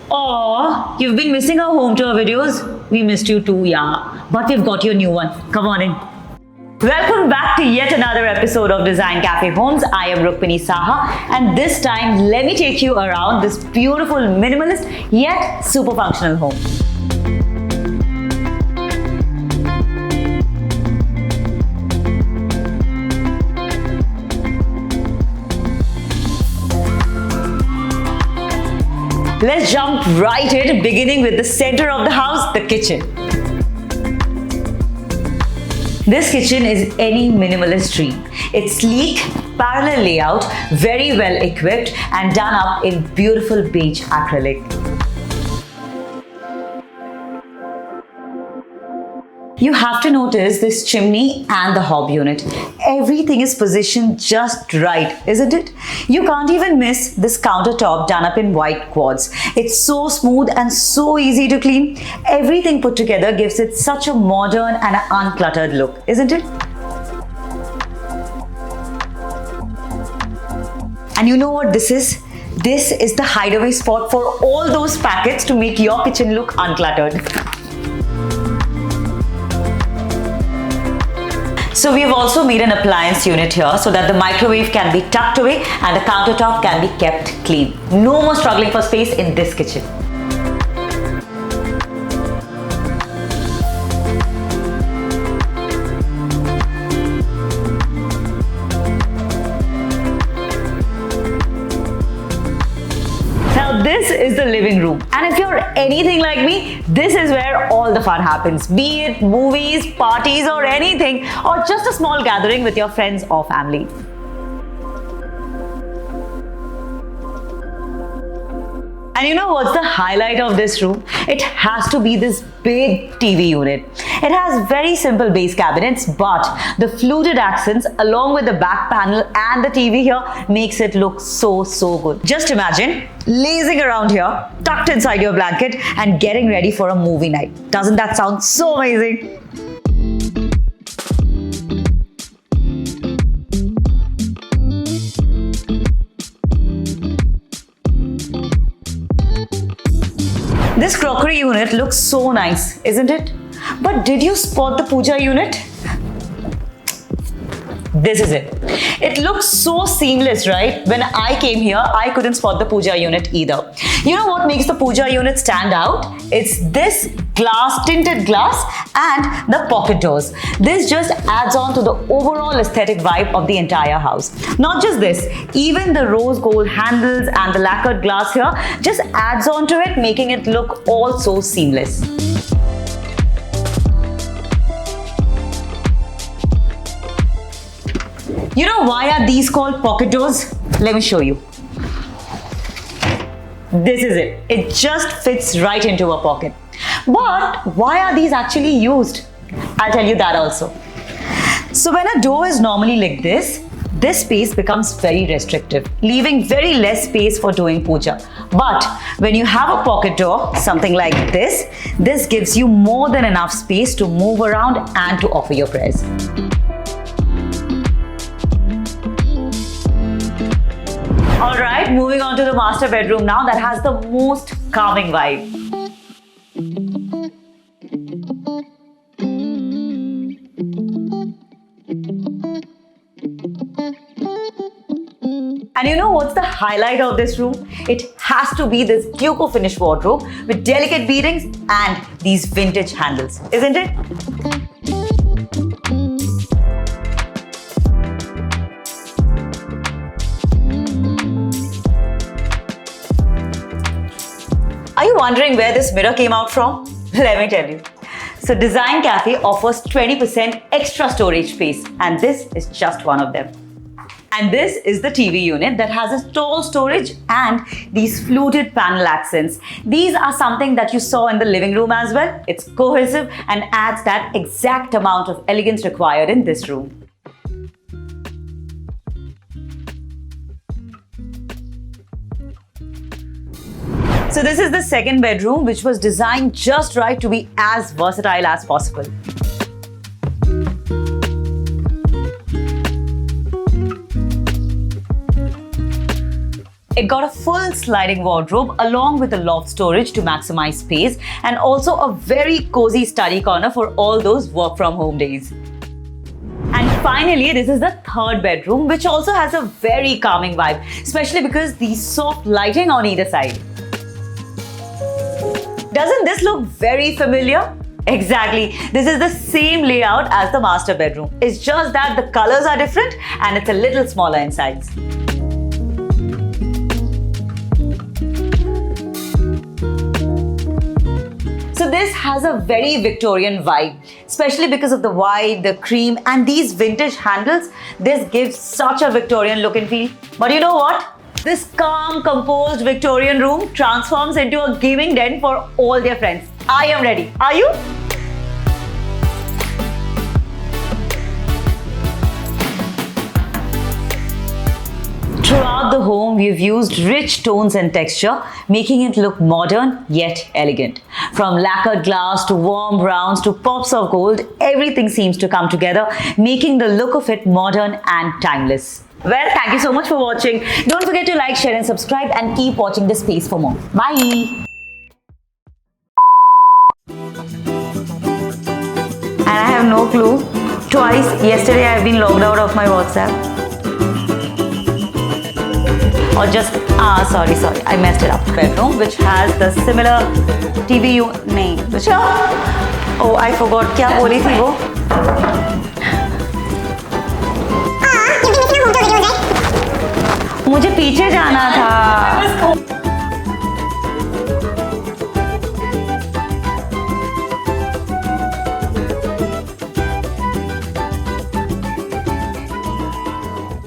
Oh, you've been missing our home tour videos. We missed you too, yeah. But we've got your new one. Come on in. Welcome back to yet another episode of Design Cafe Homes. I am Rukmini Saha, and this time let me take you around this beautiful, minimalist yet super functional home. Let's jump right in, beginning with the center of the house, the kitchen. This kitchen is any minimalist dream. It's sleek, parallel layout, very well equipped and done up in beautiful beige acrylic. You have to notice this chimney and the hob unit. Everything is positioned just right, isn't it? You can't even miss this countertop done up in white quartz. It's so smooth and so easy to clean. Everything put together gives it such a modern and uncluttered look, isn't it? And you know what this is? This is the hideaway spot for all those packets to make your kitchen look uncluttered. So we have also made an appliance unit here so that the microwave can be tucked away and the countertop can be kept clean. No more struggling for space in this kitchen. Now this is the living room, and if you're anything like me, this is where all the fun happens, be it movies, parties or anything, or just a small gathering with your friends or family. And you know what's the highlight of this room? It has to be this big TV unit. It has very simple base cabinets, but the fluted accents along with the back panel and the TV here makes it look so good. Just imagine lazing around here, tucked inside your blanket and getting ready for a movie night. Doesn't that sound so amazing? This crockery unit looks so nice, isn't it? But did you spot the puja unit? This is it. It looks so seamless, right? When I came here, I couldn't spot the puja unit either. You know what makes the puja unit stand out? It's this tinted glass and the pocket doors. This just adds on to the overall aesthetic vibe of the entire house. Not just this, even the rose gold handles and the lacquered glass here just adds on to it, making it look all so seamless. You know why are these called pocket doors? Let me show you. This is it. It just fits right into a pocket. But why are these actually used? I'll tell you that also. So when a door is normally like this space becomes very restrictive, leaving very less space for doing puja. But when you have a pocket door, something like this gives you more than enough space to move around and to offer your prayers. Alright, moving on to the master bedroom now that has the most calming vibe. And you know what's the highlight of this room? It has to be this Duco finish wardrobe with delicate beadings and these vintage handles, isn't it? Are you wondering where this mirror came out from? Let me tell you. So Design Cafe offers 20% extra storage space, and this is just one of them. And this is the TV unit that has a tall storage and these fluted panel accents. These are something that you saw in the living room as well. It's cohesive and adds that exact amount of elegance required in this room. So this is the second bedroom, which was designed just right to be as versatile as possible. It got a full sliding wardrobe along with a loft storage to maximize space and also a very cozy study corner for all those work from home days. And finally, this is the third bedroom, which also has a very calming vibe, especially because the soft lighting on either side. Doesn't this look very familiar? Exactly. This is the same layout as the master bedroom. It's just that the colors are different and it's a little smaller in size. So this has a very Victorian vibe, especially because of the white, the cream and these vintage handles. This gives such a Victorian look and feel. But you know what? This calm, composed Victorian room transforms into a gaming den for all their friends. I am ready. Are you? Throughout the home, we've used rich tones and texture, making it look modern yet elegant. From lacquered glass to warm browns to pops of gold, everything seems to come together, making the look of it modern and timeless. Well, thank you so much for watching. Don't forget to like, share and subscribe and keep watching this space for more. Bye! And I have no clue. Twice yesterday I have been logged out of my WhatsApp. Or just, sorry, I messed it up. Bedroom, which has the similar TV name. Oh, I forgot. क्या बोली थी वो? मुझे पीछे जाना था.